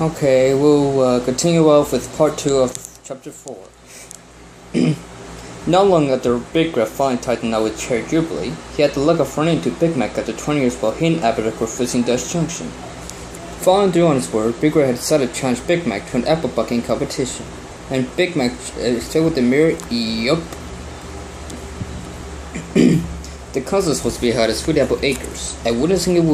Okay, we'll continue off with part 2 of chapter 4. Not long after Big Red finally tightened out with Cherry Jubilee, he had the luck of running into Big Mac after 20 years while he and Abaddon were visiting Dutch Junction. Following through on his word, Big Red had decided to challenge Big Mac to an apple bucking competition. And Big Mac still with the mirror, yup. The contest was to be held at Sweet Apple Acres, and witnessing it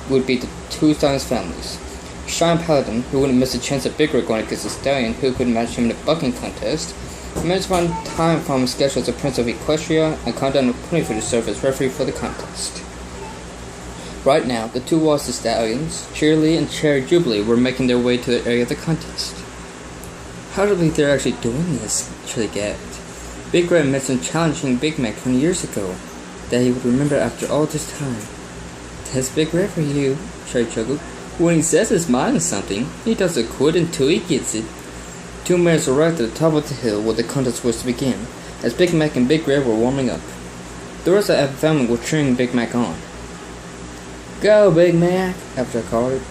would be the two Stallions' families. Shine Paladin, who wouldn't miss a chance at Big Red going against a stallion who could match him in a bucking contest, managed to find time from his schedule as a Prince of Equestria and come down to Ponyfield to serve as referee for the contest. Right now, the two lost stallions, Cheerly and Cherry Jubilee, were making their way to the area of the contest. How do you believe they're actually doing this? Cheerly gasped. Big Red mentioned challenging Big Mac 20 years ago, that he would remember after all this time. That's Big Red for you, Cherry chuckled. When he says his mind is something, he doesn't quit until he gets it. 2 minutes arrived at the top of the hill where the contest was to begin, as Big Mac and Big Red were warming up. The rest of the Apple family were cheering Big Mac on. Go, Big Mac, Apple called.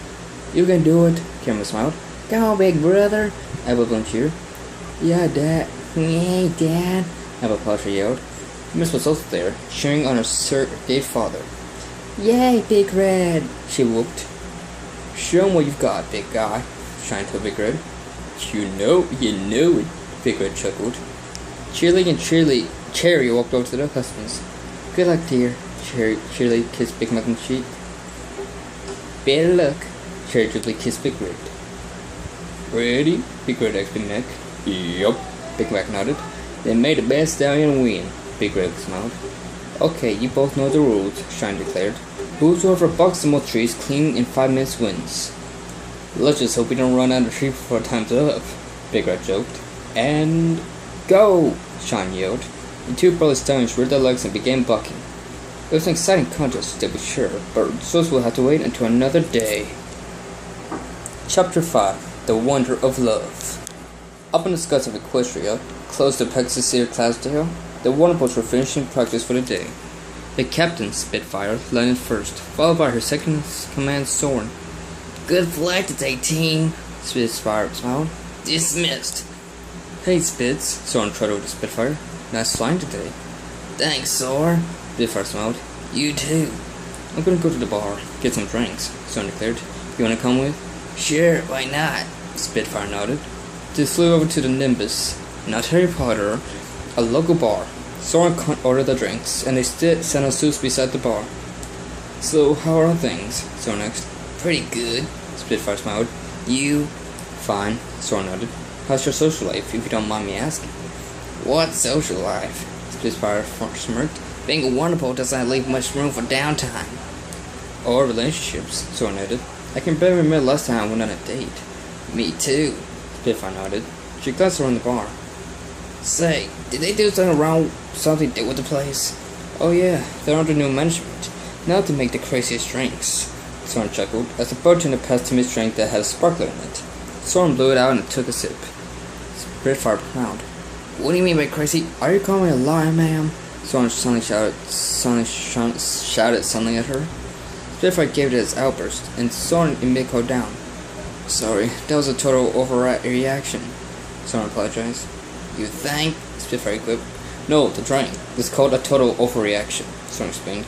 You can do it, Cameron smiled. Go, big brother, Apple Bloom cheered. Yeah, Dad. Yay, Dad, Apple Potter yelled. Miss was also there, cheering on her surrogate father. Yay, Big Red, she whooped. Show 'em what you've got, big guy, Shine told Big Red. You know it, Big Red chuckled. Cheerly and Cherry walked over to their husbands. Good luck, dear, Cheerly kissed Big Mac on the cheek. Better luck, Cherry Jubilee kissed Big Red. Ready? Big Red asked Big Mac. Yup, Big Mac nodded. Then may the best stallion win, Big Red smiled. Okay, you both know the rules, Shine declared. Whoever bucks the most trees clean in 5 minutes wins. Let's just hope we don't run out of trees before time's up, Big Red joked. And go, Shine yelled. The two brother stallions reared their legs and began bucking. It was an exciting contest, to be sure, but results will have to wait until another day. Chapter 5, The Wonder of Love. Up in the skies of Equestria, close to Pegasus Cloudsdale, the Wonderbolts were finishing practice for the day. The captain, Spitfire, landed first, followed by her second command, Soren. Good flight today, team, Spitfire smiled. Dismissed. Hey, Spitz, Soren trotted to Spitfire. Nice flying today. Thanks, Soren, Spitfire smiled. You too. I'm gonna go to the bar, get some drinks, Soren declared. You wanna come with? Sure, why not? Spitfire nodded. They flew over to the Nimbus, not Harry Potter, a local bar. Soren ordered the drinks, and they sat on suits beside the bar. So, how are things? Soren asked. Pretty good, Spitfire smiled. You? Fine, Soren nodded. How's your social life, if you don't mind me asking? What social life? Spitfire smirked. Being a Wonderbolt doesn't leave much room for downtime. Or relationships, Soren nodded. I can barely remember last time I went on a date. Me too, Spitfire nodded. She glanced around the bar. Say, did they do something with the place? Oh yeah, they're under new management. Now to make the craziest drinks. Soren chuckled as the bartender passed him his drink that had a sparkler in it. Soren blew it out and took a sip. Spitfire frowned. What do you mean by crazy? Are you calling me a liar, ma'am? Soren suddenly shouted suddenly at her. Spitfire gave it his outburst, and Soren immediately calmed down. Sorry, that was a total overreaction. Soren apologized. You think? Spitfire quipped. No, the drink. It's called a total overreaction, Soren explained.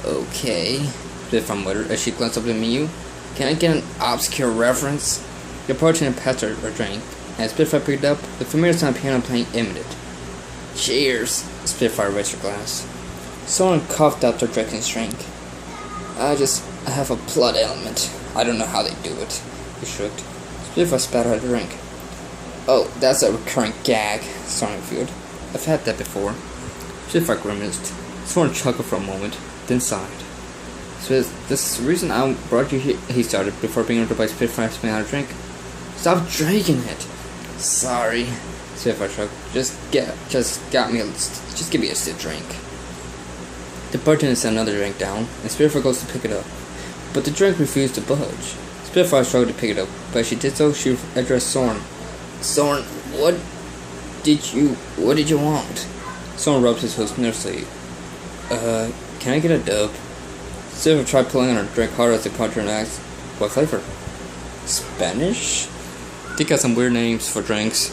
Okay, Spitfire muttered as she glanced up at the menu. Can I get an obscure reference? The bartender passed her a drink, and as Spitfire picked it up, the familiar sound of piano playing imitated. Cheers, Spitfire raised her glass. Soren coughed out their drinking his drink. I have a blood ailment. I don't know how they do it, he shrugged. Spitfire spat out a drink. Oh, that's a recurring gag, Soren revealed. I've had that before. Spitfire grimaced. Soren chuckled for a moment, then sighed. So this is the reason I brought you here, he started, before being interrupted by Spitfire spitting out a drink. Stop drinking it! Sorry, Spitfire shrugged. Just give me a sip drink. The bartender set another drink down, and Spitfire goes to pick it up. But the drink refused to budge. Spitfire struggled to pick it up, but as she did so, she addressed Soren. Soren, what did you want? Soren rubbed his host nervously. Can I get a dub? Spitfire tried pulling on her drink harder as the bartender asked, what flavor? Spanish? They got some weird names for drinks.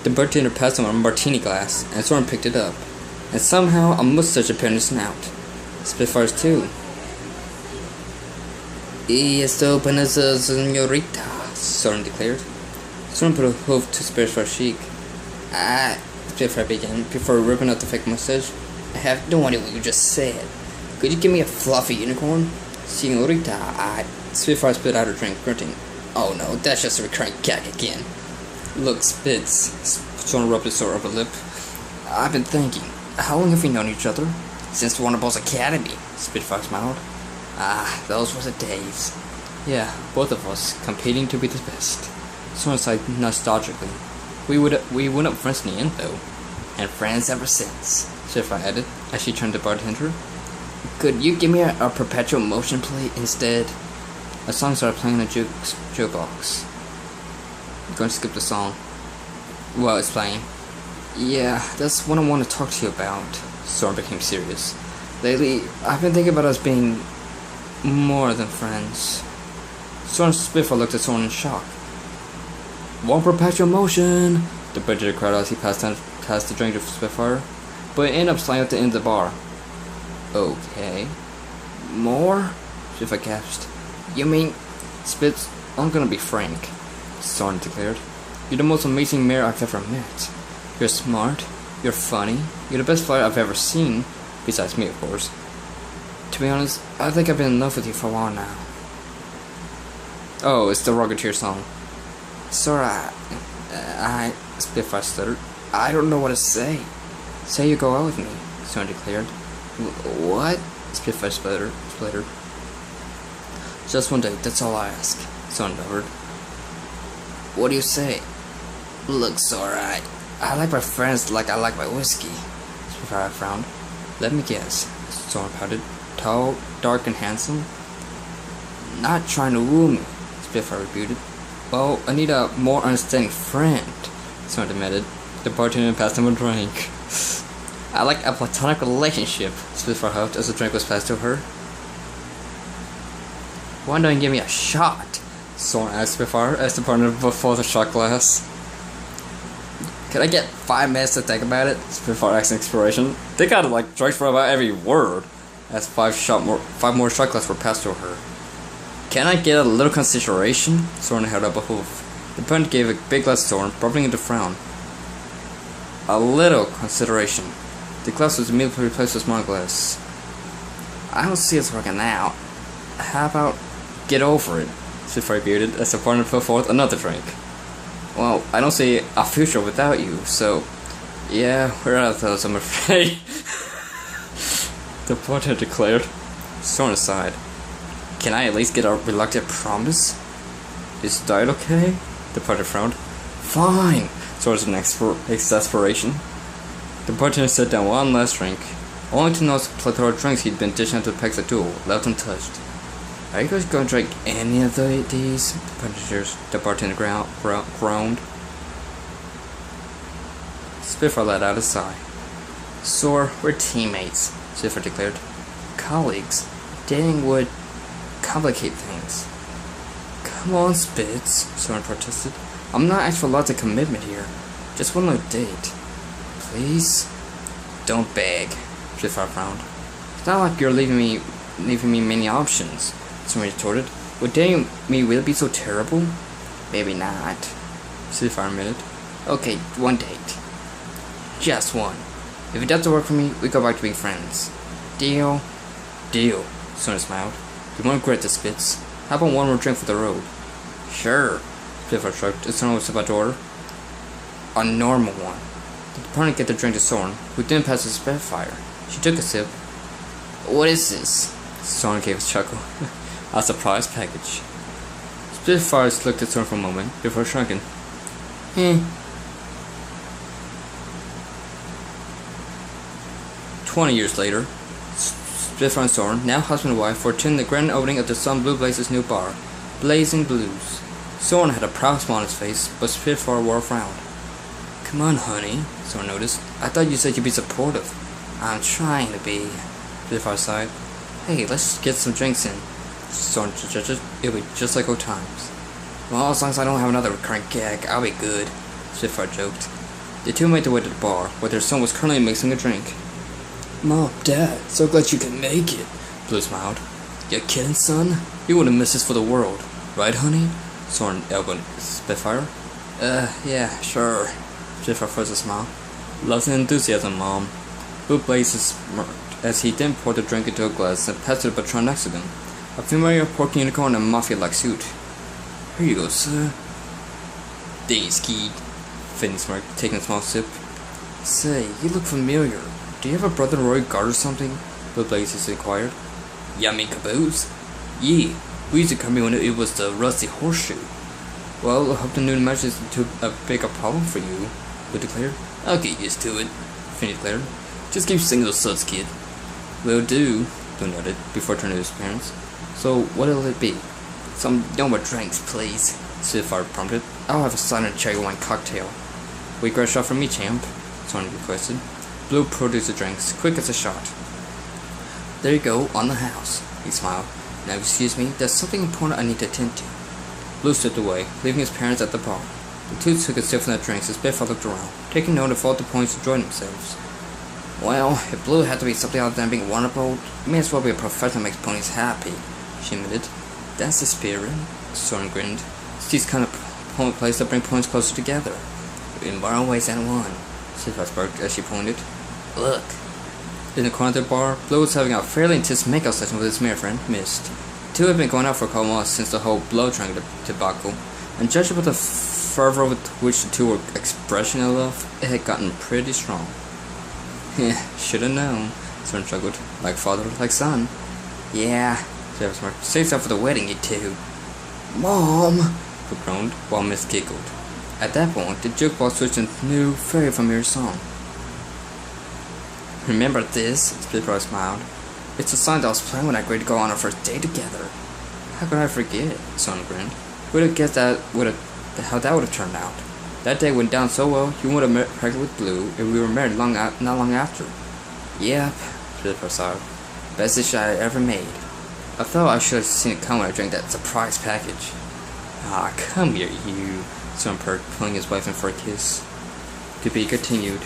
The bartender passed him a martini glass, and Soren picked it up. And somehow a mustache appeared in his snout. Spitfires too. Y esto apenas señorita, Soren declared. Soren put a hoof to Spitfire's cheek. Spitfire began, before ripping out the fake mustache. I have no idea what you just said. Could you give me a fluffy unicorn? Señorita, Spitfire spit out her drink, grunting. Oh no, that's just a recurring gag again. Look, Spitz. Soren rubbed his sore upper lip. I've been thinking, how long have we known each other? Since Warner Bros. Academy, Spitfire smiled. Those were the days. Yeah, both of us, competing to be the best. Soren sighed nostalgically. We went up friends in the end, though. And friends ever since, Spitfire added, as she turned to bartender. Could you give me a perpetual motion plate instead? A song started playing in a jukebox. I'm going to skip the song. Well, it's playing. Yeah, that's what I want to talk to you about. Soren became serious. Lately, I've been thinking about us being more than friends. Soren Spitfire looked at Soren in shock. One perpetual motion! The bartender cried as he passed the drink to Spitfire, but it ended up sliding up the end of the bar. Okay. More? Spitfire gasped. You mean, Spitz, I'm gonna be frank, Soren declared. You're the most amazing mayor I've ever met. You're smart, you're funny, you're the best fighter I've ever seen, besides me, of course. To be honest, I think I've been in love with you for a while now. Oh, it's the Rocketeer song. Sorry, Spitfire stuttered. I don't know what to say. Say you go out with me, Soren declared. What? Spitfire spluttered. Just one date, that's all I ask, Soren blubbered. What do you say? Looks alright. I like my friends like I like my whiskey. Spitfire frowned. Let me guess. Soren pouted. Tall, dark, and handsome? Not trying to woo me, Spitfire refuted. Well, I need a more understanding friend, Soren admitted. The bartender passed him a drink. I like a platonic relationship, Spitfire huffed as the drink was passed to her. Why don't you give me a shot? Soren asked Spitfire as the partner before the shot glass. Can I get 5 minutes to think about it? Spitfire asked in inspiration. They got like drinks for about every word, as 5 more shot glasses were passed to her. Can I get a little consideration? Soren held up a hoof. The partner gave a big glass to Soren, bubbling into frown. A little consideration. The glass was immediately replaced with a small glass. I don't see us working out. How about get over it? Spitfire bearded as the partner put forth another drink. Well, I don't see a future without you, so yeah, we're out of those, I'm afraid. The partner declared. Soren sighed. Can I at least get a reluctant promise? Is that okay? The partner frowned. Fine, Soren's an exasperation. The bartender set down one last drink, only to notice the plethora of drinks he'd been dishing out to the pegs at duel, left untouched. Are you guys going to drink any of these? The bartender groaned. Spitfire let out a sigh. Soren, we're teammates, Spitfire declared. Colleagues, dating would complicate things. Come on, Spitz, Soren protested. I'm not asking for lots of commitment here. Just one little date. Please? Don't beg, Spitfire frowned. It's not like you're leaving me many options, Soren retorted. Would dating me really be so terrible? Maybe not, Spitfire admitted. Okay, one date. Just one. If it doesn't work for me, we go back to being friends. Deal? Deal, Soren smiled. You won't regret this, Spitz. How about one more drink for the road? Sure, Spitfire shrugged as Soren was about to order. A normal one. The partner gave the drink to Soren, who didn't pass the Spitfire. She took a sip. What is this? Soren gave a chuckle. A surprise package. Spitfire looked at Soren for a moment before shrugging. 20 years later, Spitfire and Soren, now husband and wife, were attending the grand opening of the Sun Blue Blazes' new bar, Blazing Blues. Soren had a proud smile on his face, but Spitfire wore a frown. Come on, honey, Soren noticed. I thought you said you'd be supportive. I'm trying to be, Spitfire sighed. Hey, let's get some drinks in. Soren suggested. It'll be just like old times. Well, as long as I don't have another recurring gag, I'll be good, Spitfire joked. The two made their way to the bar, where their son was currently mixing a drink. Mom, Dad, so glad you can make it, Blue smiled. You kidding, son? You wouldn't miss this for the world, right, honey? Soren elbowed Spitfire. Yeah, sure. Spitfire forced a smile. Loves and enthusiasm, Mom. Blue Blaze smirked as he then poured the drink into a glass and passed it to the patron next to them. A familiar pork unicorn in a mafia-like suit. Here you go, sir. Thanks, kid. Finn smirked, taking a small sip. Say, you look familiar. Do you have a brother Roy Guard or something? Blue Blazes inquired. Yummy caboose? Yeah, we used to come here when it was the Rusty Horseshoe. Well, I hope the new match isn't too big a problem for you, Blue declared. I'll get used to it, Finn declared. Just keep singing those suds, kid. Will do, Blue nodded, before turning to his parents. So, what'll it be? Some no more drinks, please, Spitfire prompted. I'll have a silent cherry wine cocktail. Wait, grab a shot from me, champ, Soren requested. Blue produced the drinks, quick as a shot. There you go, on the house, he smiled. Now excuse me, there's something important I need to attend to. Blue stepped away, leaving his parents at the bar. The two took a sip from their drinks as Spitfire looked around, taking note of all the points to join themselves. Well, if Blue had to be something other than being wonderful, it may as well be a professional makes ponies happy, she admitted. That's the spirit, Soren grinned. It's these kind of plays that bring points closer together. In more ways than one, Spitfire sparked as she pointed. Look. In the corner of the bar, Blue was having a fairly intense makeout session with his mirror friend, Mist. The two had been going out for a couple months since the whole blow drying debacle, and judging by the fervor with which the two were expressing their love, it had gotten pretty strong. Heh, should have known, Soren chuckled. Like father, like son. Yeah, Spitfire smirked. Save stuff for the wedding, you two. Mom, Blue groaned, while Mist giggled. At that point, the jukebox switched into a new, very familiar song. Remember this? Spitfire smiled. It's the song that was playing when I agreed to go on our first date together. How could I forget? Soren grinned. Would have guessed how that would have turned out. That day went down so well, you would have met pregnant with Blue, and we were married not long after. Yep, Spitfire sighed. Best dish I ever made. I thought I should have seen it come when I drank that surprise package. Ah, come here, you, Soren perked, pulling his wife in for a kiss. To be continued.